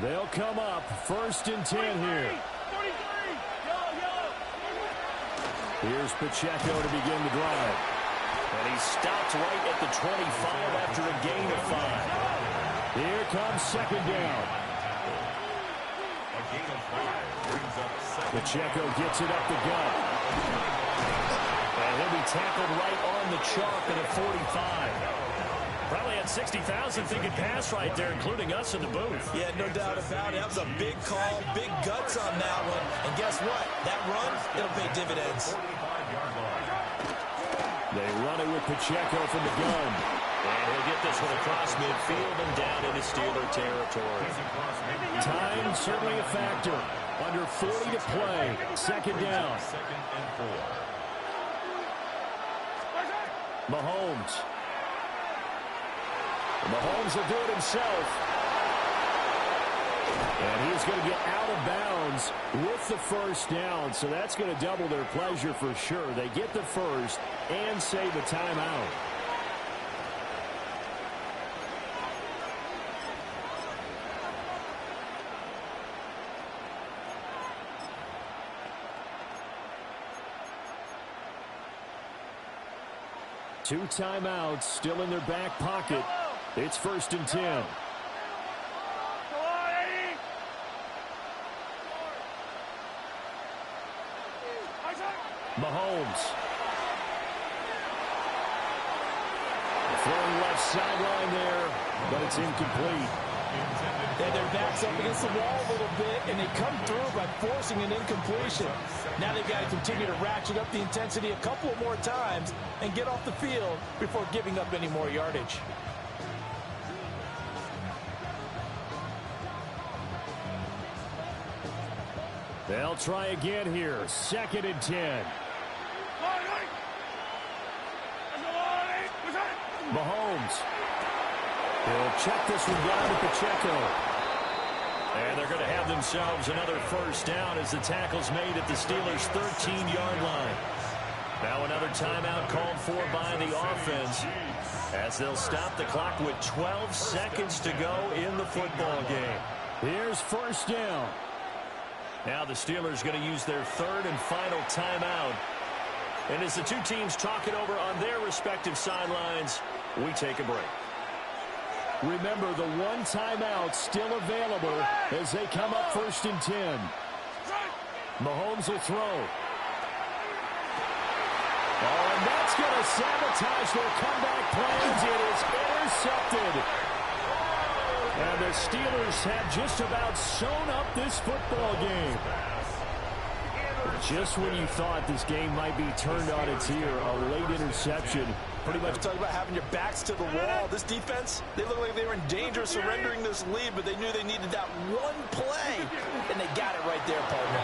They'll come up 1st and 10 here. Here's Pacheco to begin the drive. And he stopped right at the 25 after a gain of 5. Here comes 2nd down. Pacheco gets it up the gut. And he'll be tackled right on the chalk at a 45. Probably had 60,000 thinking pass right there, including us in the booth. Yeah, no doubt about it. That was a big call, big guts on that one. And guess what? That run, it'll pay dividends. They run it with Pacheco from the gun. And he'll get this one across midfield and down into Steeler territory. Time certainly a factor. Under 40 to play. 2nd down. Mahomes. Mahomes will do it himself. And he's going to get out of bounds with the 1st down. So that's going to double their pleasure for sure. They get the 1st and save a timeout. Two timeouts still in their back pocket. It's 1st and 10. Mahomes. Throwing left sideline there, but it's incomplete. And their back's up against the wall a little bit, and they come through by forcing an incompletion. Now they've got to continue to ratchet up the intensity a couple more times and get off the field before giving up any more yardage. They'll try again here. 2nd and 10. Mahomes. He'll check this one down to Pacheco. And they're going to have themselves another 1st down as the tackle's made at the Steelers' 13-yard line. Now another timeout called for by the offense as they'll stop the clock with 12 seconds to go in the football game. Here's 1st down. Now the Steelers going to use their 3rd and final timeout. And as the two teams talk it over on their respective sidelines, we take a break. Remember, the one timeout still available as they come up 1st and 10. Mahomes will throw. Oh, and that's going to sabotage their comeback plans. It is intercepted. And the Steelers have just about sewn up this football game. Just when you thought this game might be turned on its ear, a late interception. Pretty much talking about having your backs to the wall. This defense, they look like they were in danger of surrendering this lead, but they knew they needed that one play, and they got it right there, partner.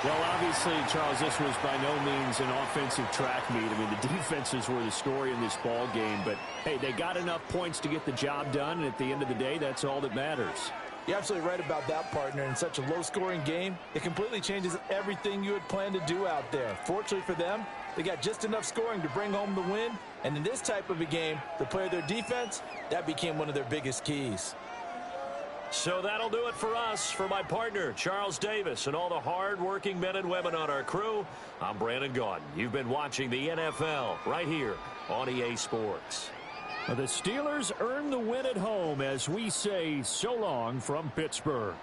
Well, obviously, Charles, this was by no means an offensive track meet. I mean, the defenses were the story in this ball game, but, hey, they got enough points to get the job done, and at the end of the day, that's all that matters. You're absolutely right about that, partner. In such a low-scoring game, it completely changes everything you had planned to do out there. Fortunately for them, they got just enough scoring to bring home the win, and in this type of a game, to play their defense, that became one of their biggest keys. So that'll do it for us. For my partner, Charles Davis, and all the hard-working men and women on our crew, I'm Brandon Gaudin. You've been watching the NFL right here on EA Sports. The Steelers earn the win at home as we say so long from Pittsburgh.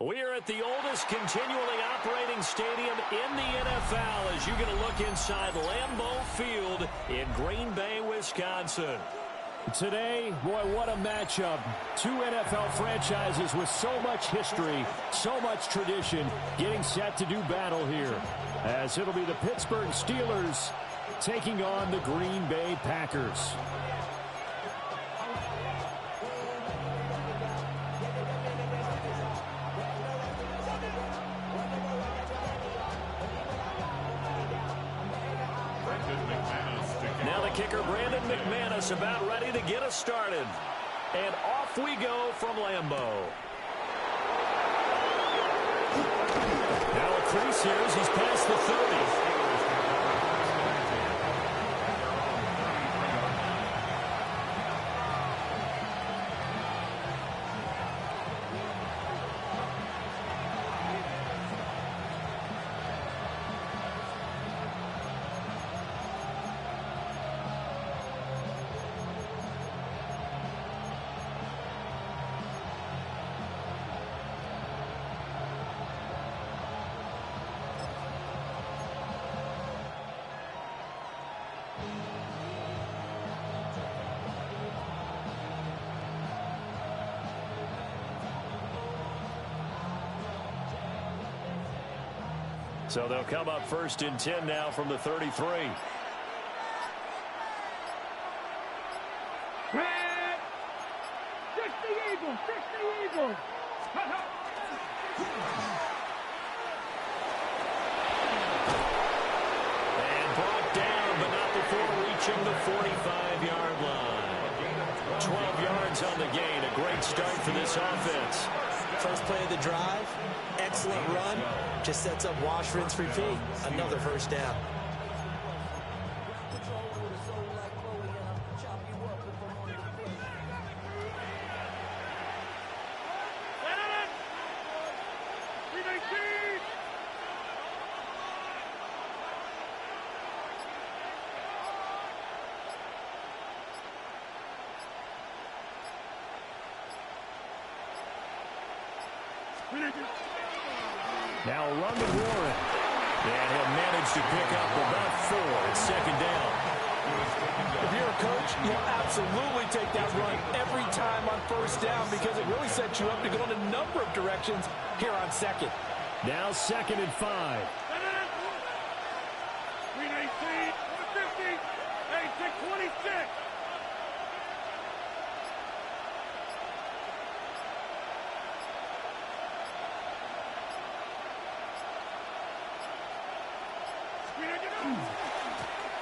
We are at the oldest continually operating stadium in the NFL as you get a look inside Lambeau Field in Green Bay, Wisconsin. Today, boy, what a matchup. Two NFL franchises with so much history, so much tradition, getting set to do battle here. As it'll be the Pittsburgh Steelers taking on the Green Bay Packers. Now the kicker, Brandon McManus, about ready to get us started. And off we go from Lambeau. Now a crease here as he's past the 30. So they'll come up first and 10 now from the 33. Red! 60 Eagles! 60 Eagles! And brought down, but not before reaching the 45-yard line. 12 yards on the gain. A great start for this offense. First play of the drive, excellent run, just sets up wash, rinse, repeat. Another first down. Now a run to Warren. And he'll manage to pick up about 4 at second down. If you're a coach, you'll absolutely take that run every time on first down because it really sets you up to go in a number of directions here on second. Now 2nd and 5. 319, 150, 86, 26.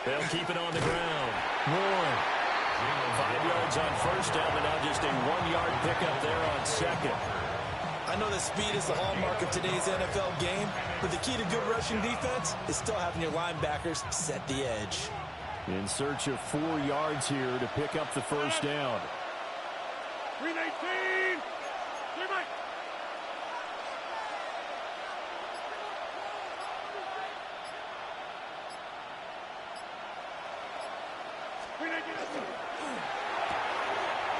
They'll keep it on the ground. Warren. 5 yards on first down, but now just a 1-yard pickup there on second. I know that speed is the hallmark of today's NFL game, but the key to good rushing defense is still having your linebackers set the edge. In search of 4 yards here to pick up the first down. 319, 3 Mike.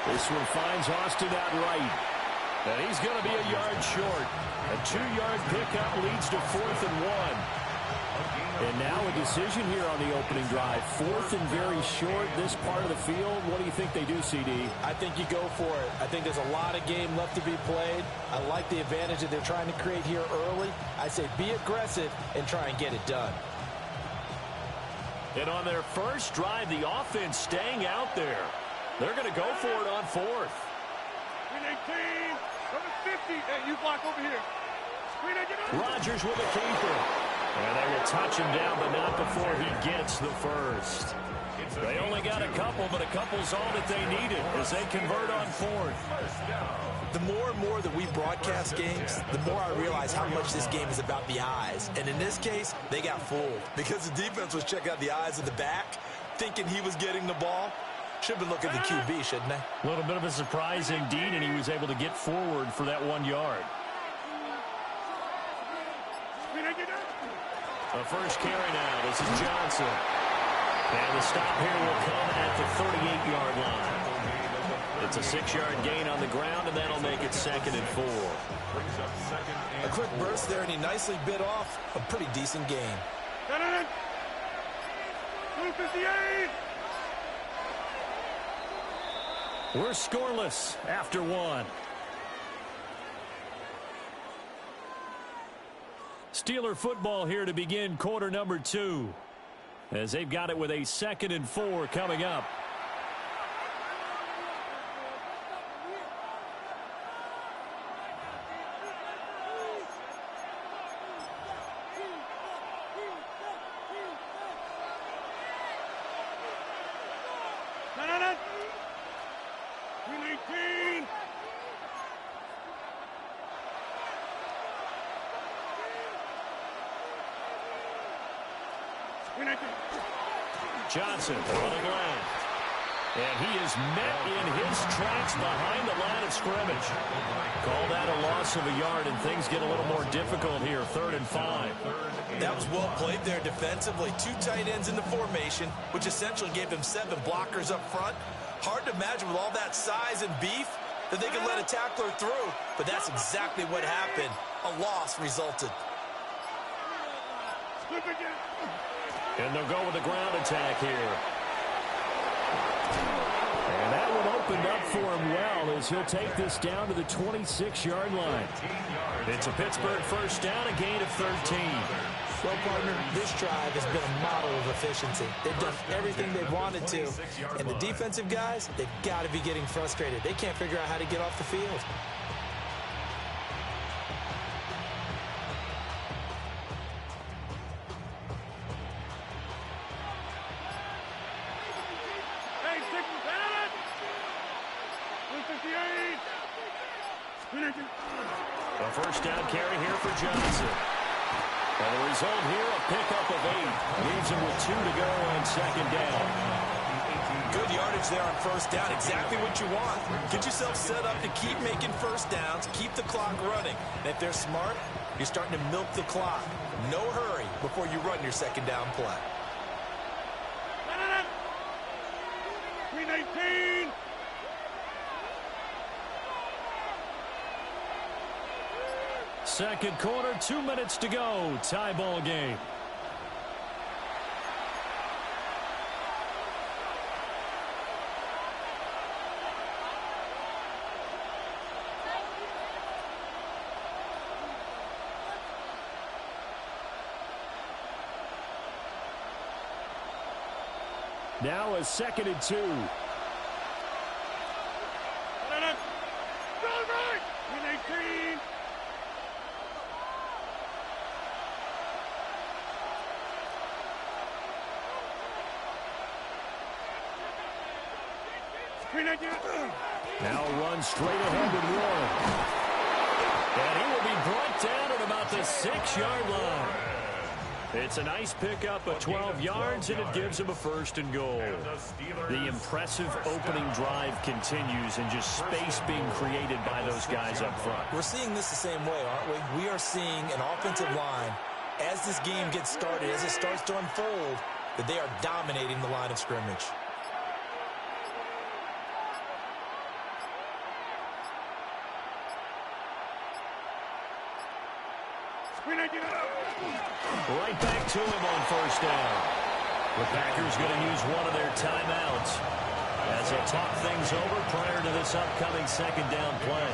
This one finds Austin out right. And he's going to be a yard short. A 2-yard pickup leads to 4th and 1. And now a decision here on the opening drive. 4th and very short, this part of the field. What do you think they do, CD? I think you go for it. I think there's a lot of game left to be played. I like the advantage that they're trying to create here early. I say be aggressive and try and get it done. And on their first drive, the offense staying out there. They're going to go for it on 4th. 319, number 50. Hey, you block over here. Rodgers with a keeper. And they will touch him down, but not before he gets the first. They only got a couple, but a couple's all that they needed as they convert on 4th. The more and more that we broadcast games, the more I realize how much this game is about the eyes. And in this case, they got fooled because the defense was checking out the eyes of the back, thinking he was getting the ball. Should have been looking at the QB, shouldn't they? A little bit of a surprise indeed, and he was able to get forward for that 1 yard. A first carry now. This is Johnson. And the stop here will come at the 38-yard line. It's a 6-yard gain on the ground, and that'll make it 2nd and 4. quick burst there, and he nicely bit off a pretty decent game. 258. We're scoreless after one. Steeler football here to begin quarter number 2, as they've got it with a 2nd and 4 coming up. Johnson running left. And he is met in his tracks behind the line of scrimmage. Call that a loss of a yard, and things get a little more difficult here. 3rd and 5. That was well played there defensively. 2 tight ends in the formation, which essentially gave them 7 blockers up front. Hard to imagine with all that size and beef that they could let a tackler through. But that's exactly what happened. A loss resulted. And they'll go with the ground attack here. And that one opened up for him well, as he'll take this down to the 26-yard line. It's a Pittsburgh first down, a gain of 13. Well, partner, this drive has been a model of efficiency. They've done everything they've wanted to. And the defensive guys, they've got to be getting frustrated. They can't figure out how to get off the field. A first down carry here for Johnson. And the result here, a pickup of 8. Leaves him with 2 to go on 2nd down. Good yardage there on first down. Exactly what you want. Get yourself set up to keep making first downs, keep the clock running. And if they're smart, you're starting to milk the clock. No hurry before you run your 2nd down play. 319. Second quarter, 2 minutes to go. Tie ball game. Now a 2nd and 2. Go right. 319. Now run straight ahead with Warren. And he will be brought down at about the 6-yard line. It's a nice pickup of 12 yards, and it gives him a 1st and goal. The impressive opening drive continues, and just space being created by those guys up front. We're seeing this the same way, aren't we? We are seeing an offensive line, as this game gets started, as it starts to unfold, that they are dominating the line of scrimmage. Right back to him on first down. The Packers going to use one of their timeouts as they talk things over prior to this upcoming 2nd down play.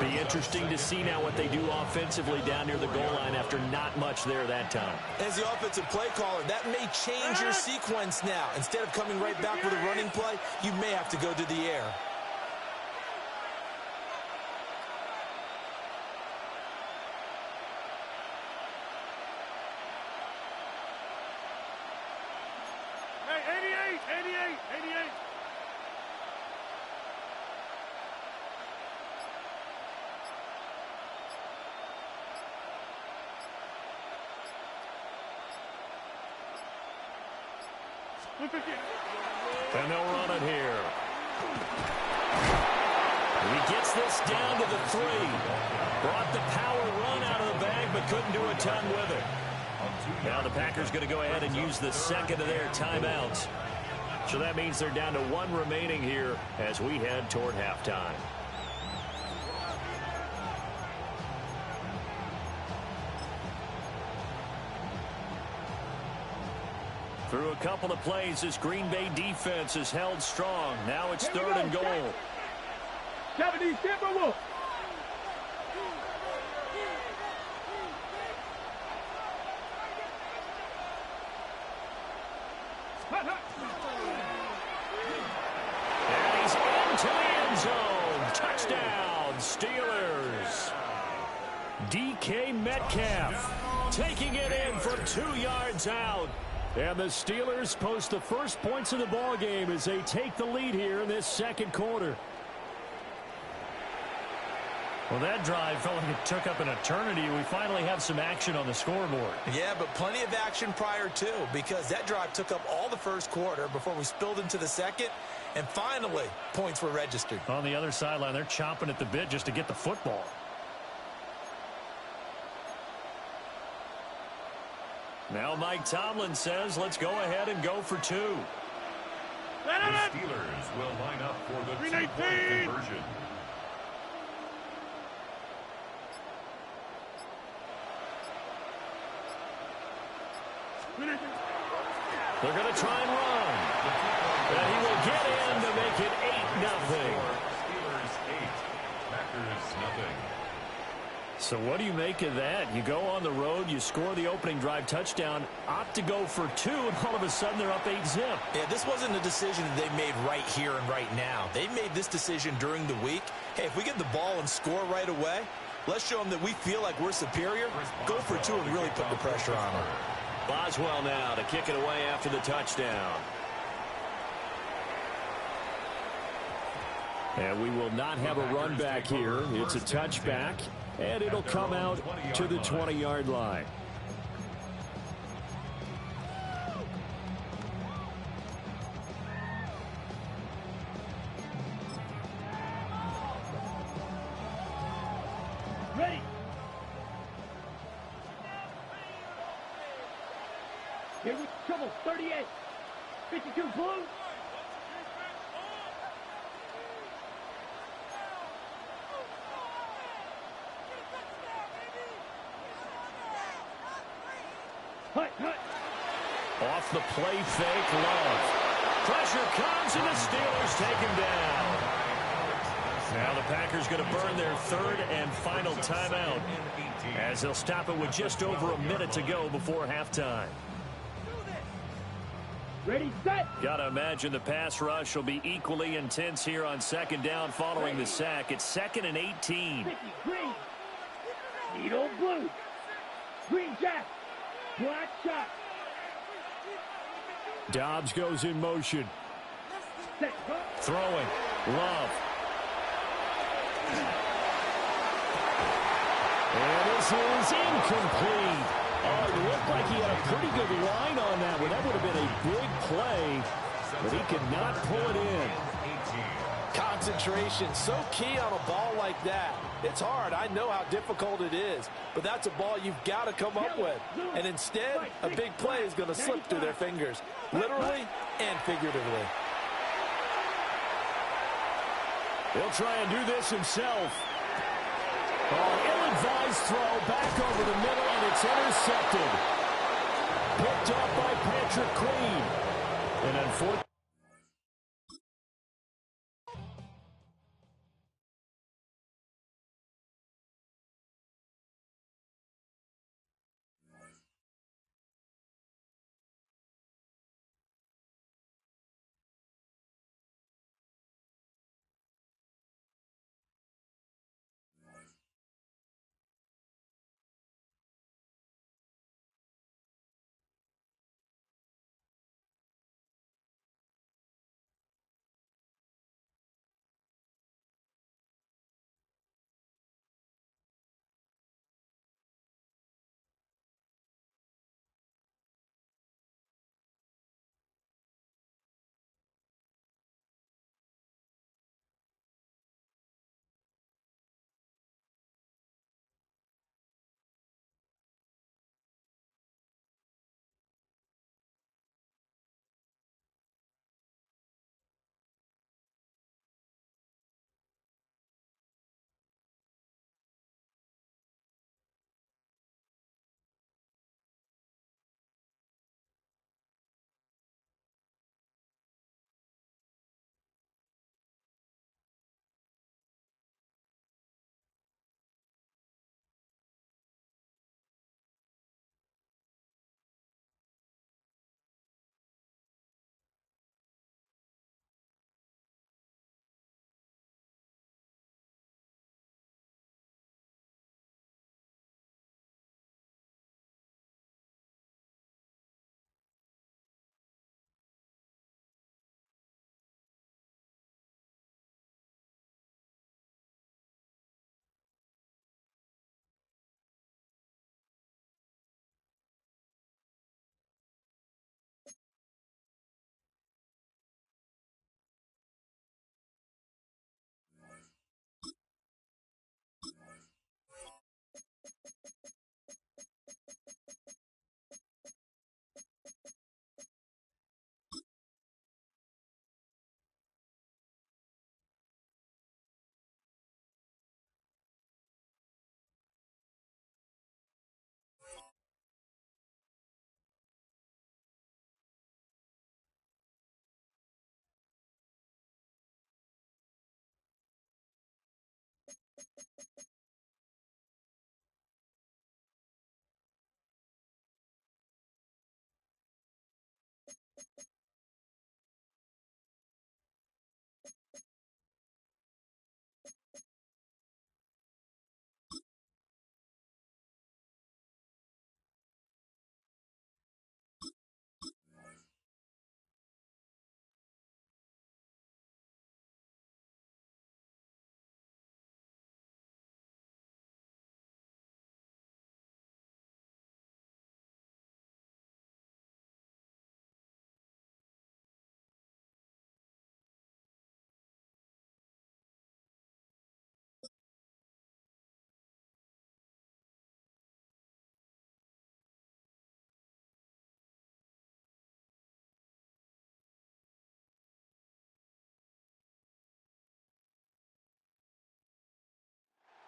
Be interesting to see now what they do offensively down near the goal line after not much there that time. As the offensive play caller, that may change your sequence now. Instead of coming right back with a running play, you may have to go to the air. And they'll run it here. He gets this down to the 3. Brought the power run out of the bag, but couldn't do a ton with it. Now the Packers going to go ahead and use the 2nd of their timeouts. So that means they're down to 1 remaining here as we head toward halftime. Through a couple of plays, this Green Bay defense is held strong. Now it's 3rd and goal. 70, Timberwolves. And he's into the end zone. Touchdown, Steelers. DK Metcalf taking it in from 2 yards out. And the Steelers post the first points of the ball game as they take the lead here in this second quarter. Well, that drive felt like it took up an eternity. We finally have some action on the scoreboard. Yeah, but plenty of action prior to, because that drive took up all the first quarter before we spilled into the second, and finally, points were registered. On the other sideline, they're chomping at the bit just to get the football. Now Mike Tomlin says, let's go ahead and go for 2. The Steelers will line up for the 2-point conversion. They're going to try and run. And he will get in to make it 8-0. Steelers 8, Packers nothing. So what do you make of that? You go on the road, you score the opening drive touchdown, opt to go for 2, and all of a sudden they're up 8-zip. Yeah, this wasn't a decision that they made right here and right now. They made this decision during the week. Hey, if we get the ball and score right away, let's show them that we feel like we're superior. Go for 2 and really put the pressure on them. Boswell now to kick it away after the touchdown. And we will not have a run back here. It's a touchback, and it'll come out to the 20-yard line. Ready. Here we trouble. 38. 52 blue. Hut, hut. Off the play fake, Love. Pressure comes, and the Steelers take him down. Now the Packers going to burn their 3rd and final timeout as they'll stop it with just over a minute to go before halftime. Ready, set. Got to imagine the pass rush will be equally intense here on 2nd down following the sack. It's 2nd and 18. 50, green. Needle blue. Green jack. Black shot. Dobbs goes in motion. Set. Throwing. Love. And this is incomplete. Oh, it looked like he had a pretty good line on that one. That would have been a big play, but he could not pull it in. Concentration, so key on a ball like that. It's hard. I know how difficult it is, but that's a ball you've got to come up with. And instead, a big play is going to slip through their fingers, literally and figuratively. He'll try and do this himself. Oh, ill-advised throw back over the middle, and it's intercepted. Picked up by Patrick Queen. And unfortunately,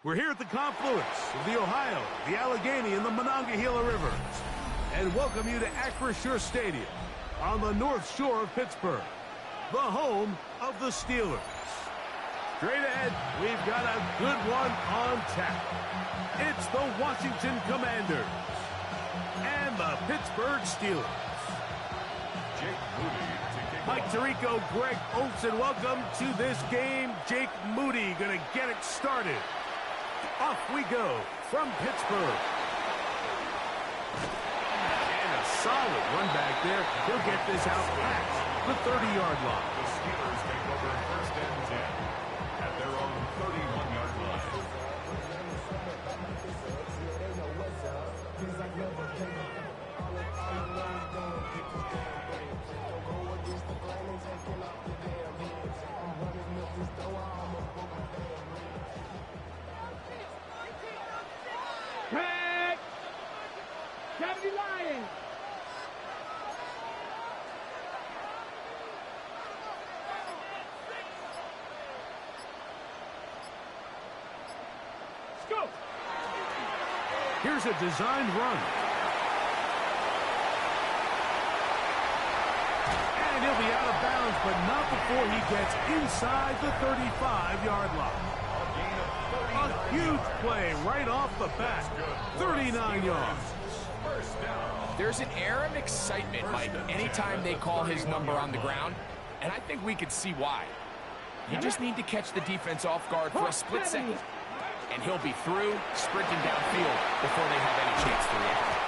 We're here at the confluence of the Ohio, the Allegheny, and the Monongahela Rivers, and welcome you to Acrisure Stadium on the North Shore of Pittsburgh, the home of the Steelers. Straight ahead, we've got a good one on tap. It's the Washington Commanders and the Pittsburgh Steelers. Mike Tirico, Greg Olson, welcome to this game. Jake Moody going to get it started. Off we go from Pittsburgh. And a solid run back there. He'll get this out past the 30-yard line. The Steelers take over first and 10 at their own 31-yard line. Tag! 70 Lions! Let's go! Here's a designed run. And he'll be out of bounds, but not before he gets inside the 35-yard line. A huge play right off the bat. 39 yards. There's an air of excitement, Mike, anytime they call his number on the ground, and I think we could see why. You just need to catch the defense off guard for a split second, and he'll be through, sprinting downfield before they have any chance to react.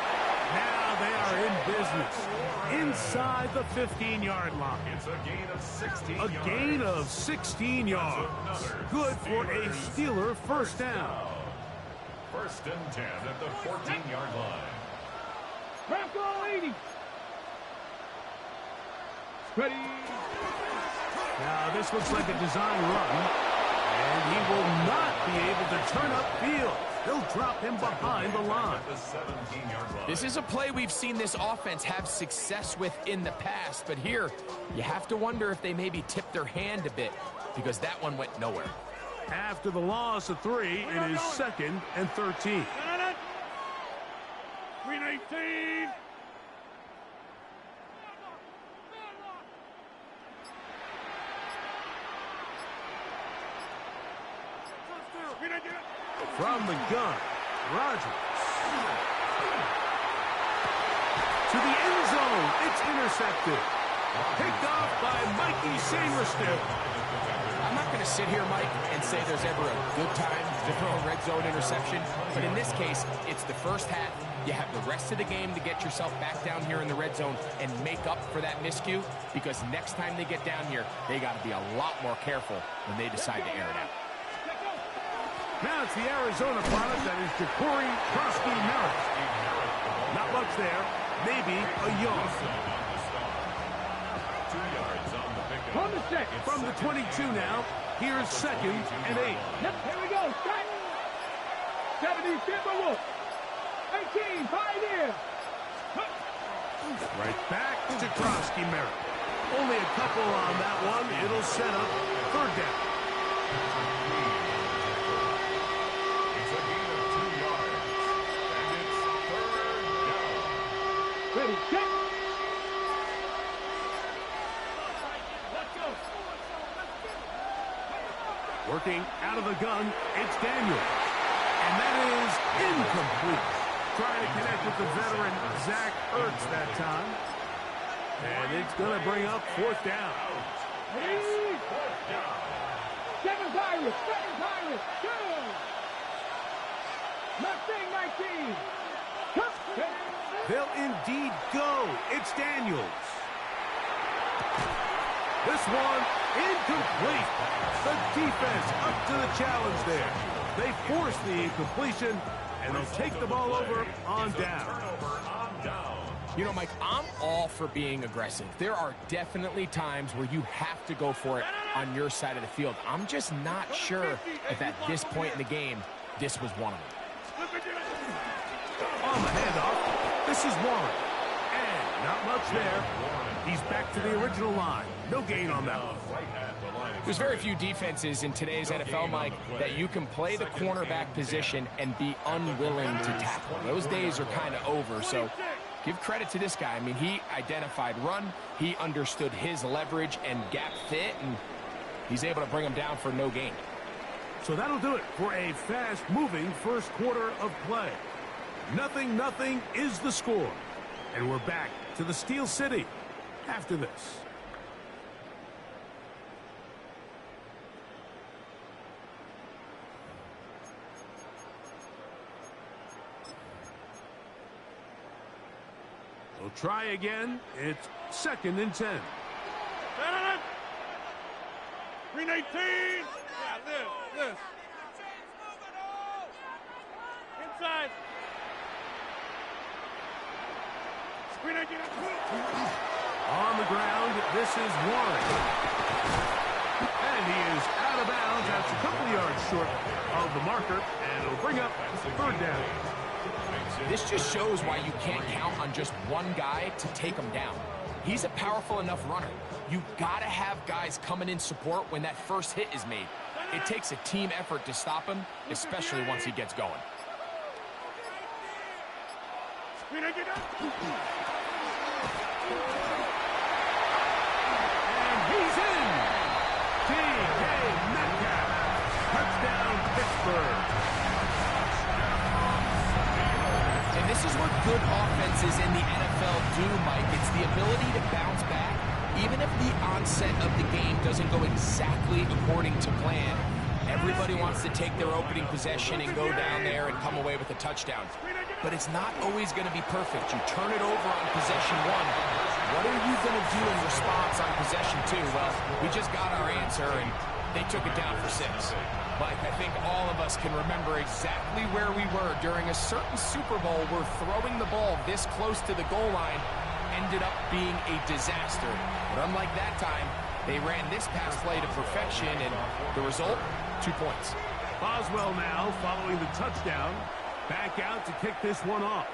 Now they are in business. Inside the 15-yard line. It's a gain of 16 A yards. gain of 16 yards. Good for a Steeler first down. First and 10 at the 14-yard line. Bronco 80! Ready! Now this looks like a design run. And he will not be able to turn upfield. They'll drop him behind the line. At the 17-yard line. This is a play we've seen this offense have success with in the past, but here, you have to wonder if they maybe tipped their hand a bit, because that one went nowhere. After the loss of 3, it is 2nd and 13. 319! From the gun, Rodgers. To the end zone, it's intercepted. Picked off by Mikey Sainristil. I'm not going to sit here, Mike, and say there's ever a good time to throw a red zone interception, but in this case, it's the first half. You have the rest of the game to get yourself back down here in the red zone and make up for that miscue, because next time they get down here, they got to be a lot more careful when they decide to air it out. Now it's the Arizona product that is Ja'Cory Merritt. Not much there. Maybe a yard. 2 yards on the pickup. On the set! From the 22 now, here's 2nd and 8. Yep, here we go! Strike! 70, Timberwolf! 18, Pioneer! Right back to Merritt. Only a couple on that one. It'll set up 3rd down. It's a gain of 2 yards. And it's 3rd down. Ready, set! Working out of the gun, it's Daniels. And that is incomplete. Trying to connect with the veteran Zach Ertz that time. And it's going to bring up 4th down. Ready? 7 Pirates! 7 Pirates! 2! Mustang 19! Touchdown! They'll indeed go. It's Daniels. This one incomplete. The defense up to the challenge there. They force the incompletion, and they'll take the ball over on down. Turnover on down. You know, Mike, I'm all for being aggressive. There are definitely times where you have to go for it on your side of the field. I'm just not sure if at this point in the game, this was one of them. On the handoff, this is Warren. And Not much there. He's back to the original line. No gain on that one. There's very few defenses in today's NFL, Mike, that you can play the cornerback position and be unwilling to tackle. Those days are kind of over, so give credit to this guy. I mean, he identified run, he understood his leverage and gap fit, and he's able to bring him down for no gain. So that'll do it for a fast-moving first quarter of play. 0-0 is the score. And we're back to the Steel City after this. We'll try again. It's 2nd and 10. 3-18. Yeah, this. Inside. Screen 18. On the ground, this is Warren. And he is out of bounds. That's a couple yards short of the marker. And it'll bring up 3rd down. This just shows why you can't count on just one guy to take him down. He's a powerful enough runner. You gotta have guys coming in support when that first hit is made. It takes a team effort to stop him, especially once he gets going. And he's in! D.K. Metcalf. Touchdown, Pittsburgh. And this is what good offenses in the NFL do, Mike. It's the ability to bounce back, even if the onset of the game doesn't go exactly according to plan. Everybody wants to take their opening possession and go down there and come away with a touchdown. But it's not always going to be perfect. You turn it over on possession 1. What are you going to do in response on possession 2? Well, we just got our answer, and they took it down for 6. Mike, I think all of us can remember exactly where we were during a certain Super Bowl where throwing the ball this close to the goal line ended up being a disaster. But unlike that time, they ran this pass play to perfection, and the result, 2 points. Boswell now following the touchdown. Back out to kick this one off.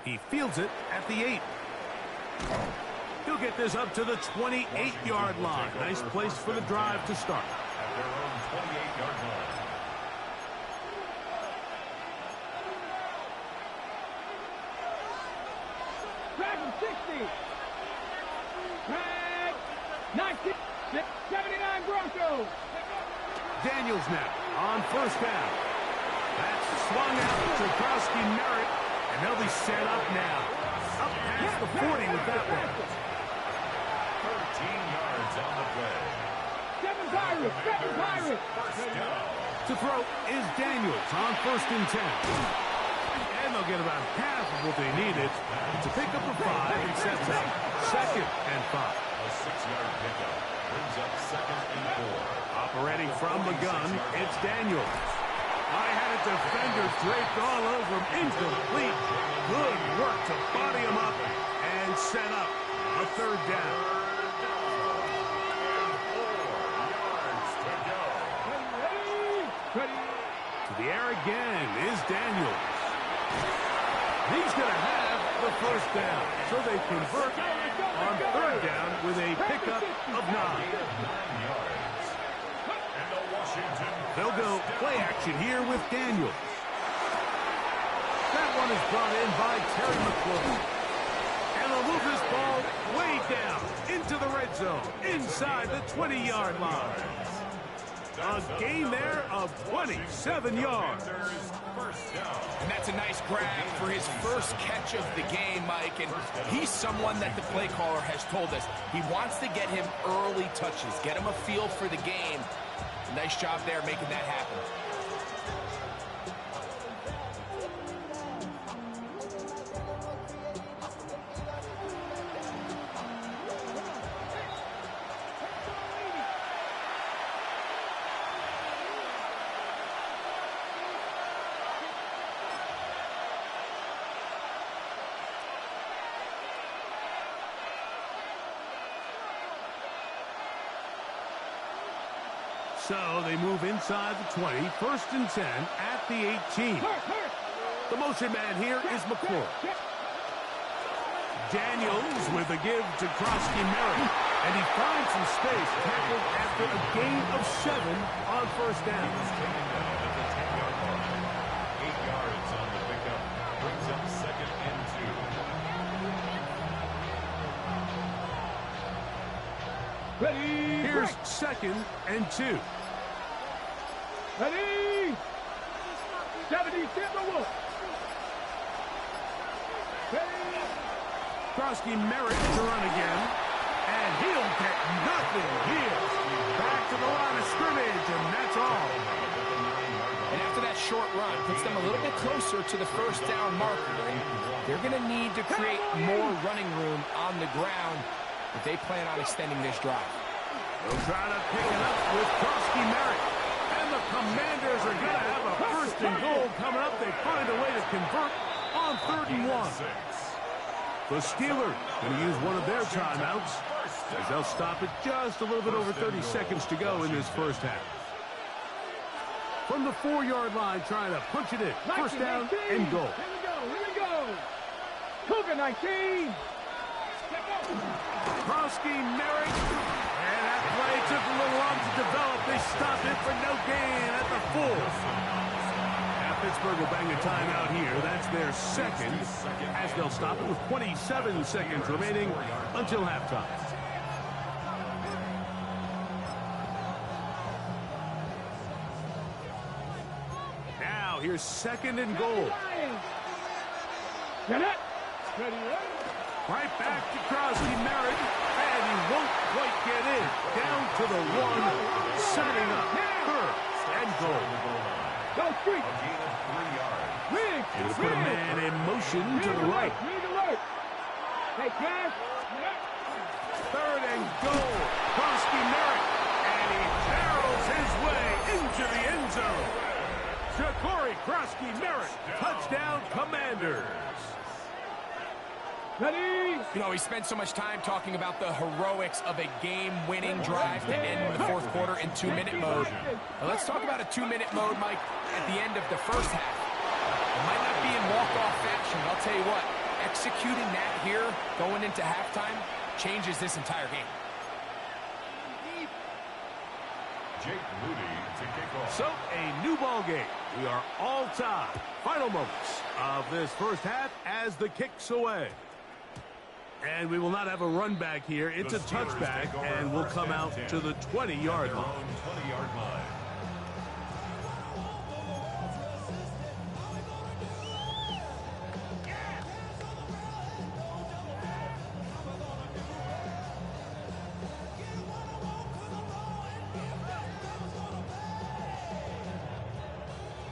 He fields it at the 8. He'll get this up to the 28-yard line. Nice place for the drive to start. At their own 28-yard line. Drag 60. Drag 19. 79 Broncos. Daniels now on 1st down. That's swung out to Gronkowski Merritt, and they'll be set up now. Up past the 40 with that one. 13 yards on the play. 7 Pirates. 7 Pirates. First down. To throw is Daniels on 1st and 10. And they'll get about half of what they needed to pick up a 5 and sets up 2nd and 5. A 6-yard pickup brings up 2nd and 4. Operating from the gun, it's Daniels. I had a defender draped all over him. Incomplete. Good work to body him up and set up a 3rd down. 4 yards to go. To the air again is Daniels. He's going to have the 1st down. So they convert on 3rd down with a pickup of 9. 9 yards. And the Washington. They'll go play action here with Daniels. That one is brought in by Terry McLaurin. And they'll move this ball way down into the red zone, inside the 20-yard line. A gain there of 27 yards. First down. And that's a nice grab for his first catch of the game, Mike. And he's someone that the play caller has told us he wants to get him early touches, get him a feel for the game. Nice job there making that happen. So they move inside the 20, 1st and 10 at the 18. The motion man here is McClure. Daniels with a give to Krosky Merritt. And he finds some space, tackled after a gain of 7 on first down. Taken down at the 10-yard line. 8 yards on the pickup. Brings up 2nd and 2. Ready. Here's 2nd and 2. Ready. 70, get the wolf. Ready. Krosky Merritt to run again. And he'll get nothing here. Back to the line of scrimmage, and that's all. And after that short run, puts them a little bit closer to the first down marker. And they're going to need to create more running room on the ground if they plan on extending this drive. They'll try to pick it up with Krosky Merritt. And the Commanders are going to have a 1st and goal coming up. They find a way to convert on 3rd and 1. The Steelers going to use one of their timeouts as they'll stop it just a little bit over 30 seconds to go in this first half. From the 4-yard line, trying to punch it in. 1st down and goal. Here we go. Cougar 19. Krosky Merritt. And that play took a little long to develop. They stopped it for no gain at the 4. Pittsburgh will bang a timeout here. That's their 2nd, as they'll stop it with 27 seconds remaining until halftime. Now, here's 2nd and goal. Get it. Ready. Right back to Krosky Merritt, and he won't quite get in. Down to the 1, setting up 3rd and goal. Go street. It'll put a man in motion to the right. Alert. Hey, cash. 3rd and goal. Krosky Merritt. And he barrels his way into the end zone. Ja'Cory Krosky Merritt. Touchdown, Commanders. Ready. You know, we spent so much time talking about the heroics of a game-winning drive to end the 4th quarter in 2-minute mode. Now let's talk about a 2-minute mode, Mike, at the end of the first half. It might not be in walk-off fashion, but I'll tell you what, executing that here, going into halftime, changes this entire game. Jake Moody to kick off. So, a new ball game. We are all tied. Final moments of this first half as the kick's away. And we will not have a run back here. It's a touchback, and we'll come out to the 20-yard line. 20-yard line.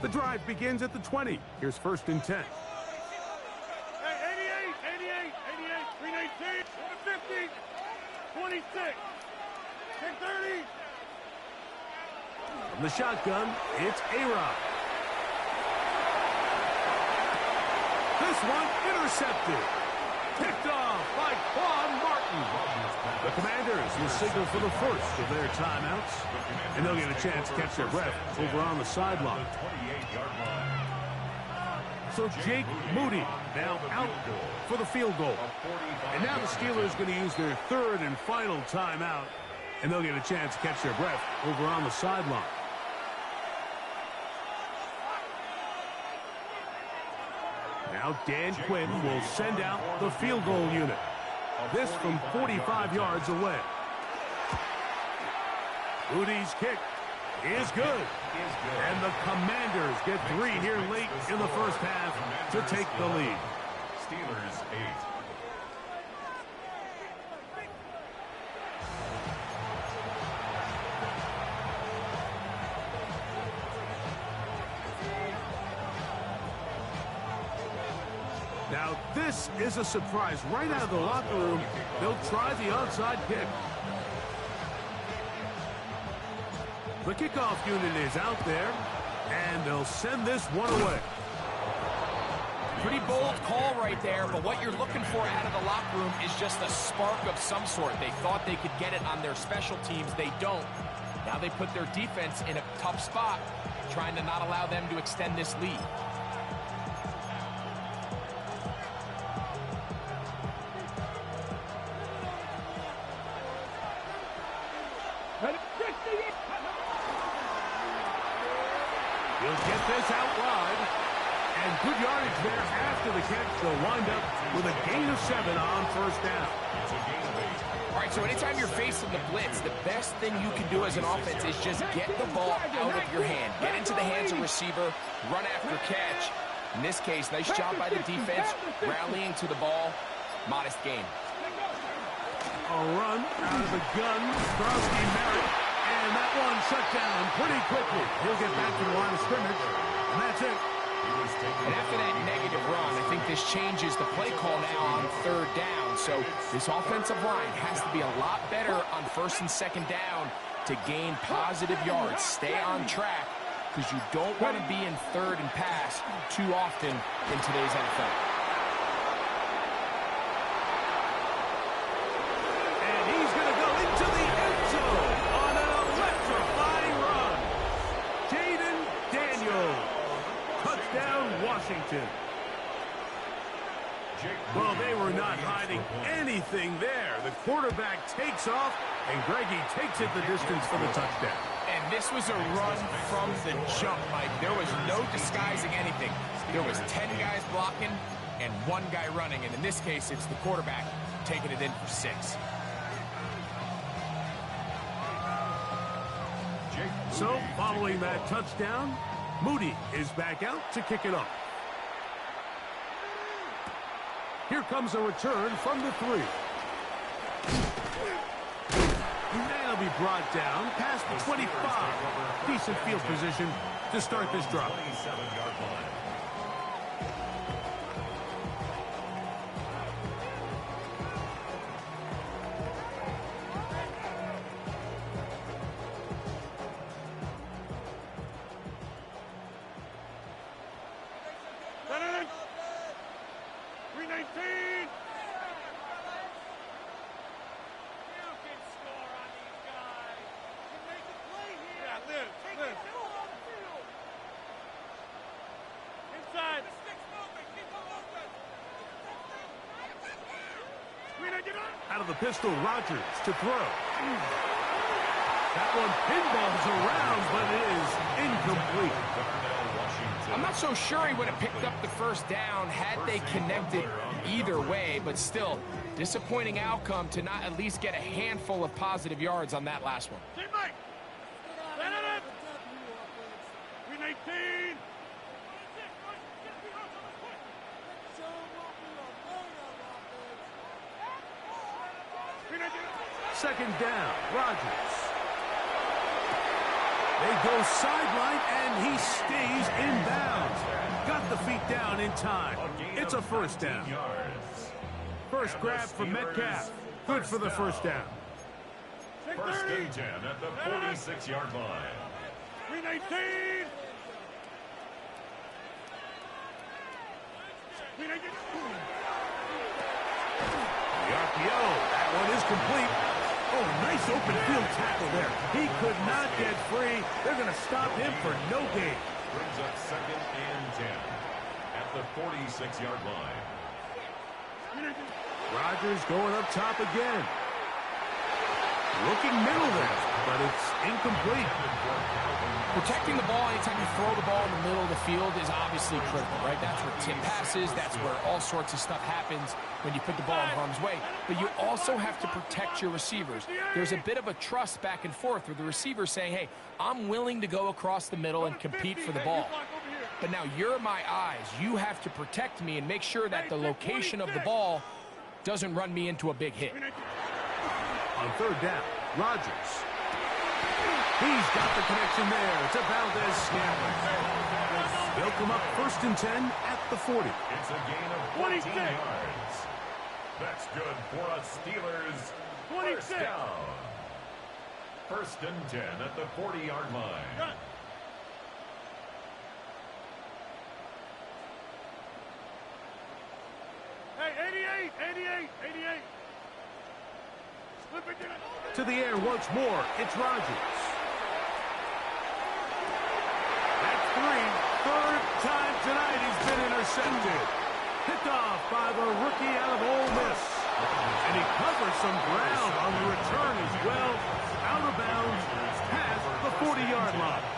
The drive begins at the 20. Here's 1st and 10. Hey, 88, 319, 50, 26, 30. From the shotgun, it's A-Rod. This one intercepted. Picked off by Quan Martin. The Commanders will signal for the first of their timeouts, and they'll get a chance to catch their breath over on the sideline. 28-yard line. So Jake Moody now out for the field goal. And now the Steelers going to use their 3rd and final timeout, and they'll get a chance to catch their breath over on the sideline. Now Dan Quinn will send out the field goal unit. This from 45 yards away. Moody's kick is good. And the Commanders get 3 here late in the first half to take the lead. Steelers 8. Now, this is a surprise. Right out of the locker room, they'll try the onside kick. The kickoff unit is out there, and they'll send this one away. Pretty bold call right there, but what you're looking for out of the locker room is just a spark of some sort. They thought they could get it on their special teams. They don't. Now they put their defense in a tough spot, trying to not allow them to extend this lead. good yardage there after the catch. They'll wind up with a gain of 7 on first down. All right, so anytime you're facing the blitz, the best thing you can do as an offense is just get the ball out of your hand. Get into the hands of receiver, run after catch. In this case, nice job by the defense, rallying to the ball. Modest gain. A run out of the gun. Strowski Merritt. And that one shut down pretty quickly. He'll get back to the line of scrimmage. And that's it. And after that negative run, I think this changes the play call now on third down. So this offensive line has to be a lot better on first and second down to gain positive yards. Stay on track because you don't want to be in third and pass too often in today's NFL. And he's going to go into the end zone on an electrifying run. Jaden Daniels. Touchdown, Washington. Well, they were not hiding anything there. The quarterback takes off, and Greggy takes it the distance for the touchdown. And this was a run from the jump, Mike. There was no disguising anything. There was 10 guys blocking and 1 guy running. And in this case, it's the quarterback taking it in for 6. So, following that touchdown, Moody is back out to kick it off. Here comes a return from the 3. That'll be brought down past the 25. Decent field position to start this drive. Out of the pistol, Rodgers to throw. That one pinballs around, but it is incomplete. I'm not so sure he would have picked up the first down had they connected either way, but still, disappointing outcome to not at least get a handful of positive yards on that last one. Second down, Rodgers. They go sideline, and he stays in bounds. Got the feet down in time. It's a first down. First grab for Metcalf. Good for the first down. First and 10 at the 46-yard line. 319. The RPO. That one is complete. Oh, nice open field tackle there. He could not get free. They're going to stop him for no gain. Brings up second and 10 at the 46-yard line. Rodgers going up top again. Looking middle there, but it's incomplete. Protecting the ball anytime you throw the ball in the middle of the field is obviously critical, right? That's where tip passes, that's where all sorts of stuff happens when you put the ball in harm's way. But you also have to protect your receivers. There's a bit of a trust back and forth where the receiver's saying, hey, I'm willing to go across the middle and compete for the ball. But now you're my eyes. You have to protect me and make sure that the location of the ball doesn't run me into a big hit. On third down, Rodgers. He's got the connection there to Valdez-Scantling. They'll come up first and 10 at the 40. It's a gain of 14 yards. That's good for a Steelers first down. First and 10 at the 40-yard line. Hey, 88. To the air once more, it's Rodgers. That's 3. Third time tonight he's been intercepted. Picked off by the rookie out of Ole Miss. And he covers some ground on the return as well. Out of bounds, past the 40-yard line.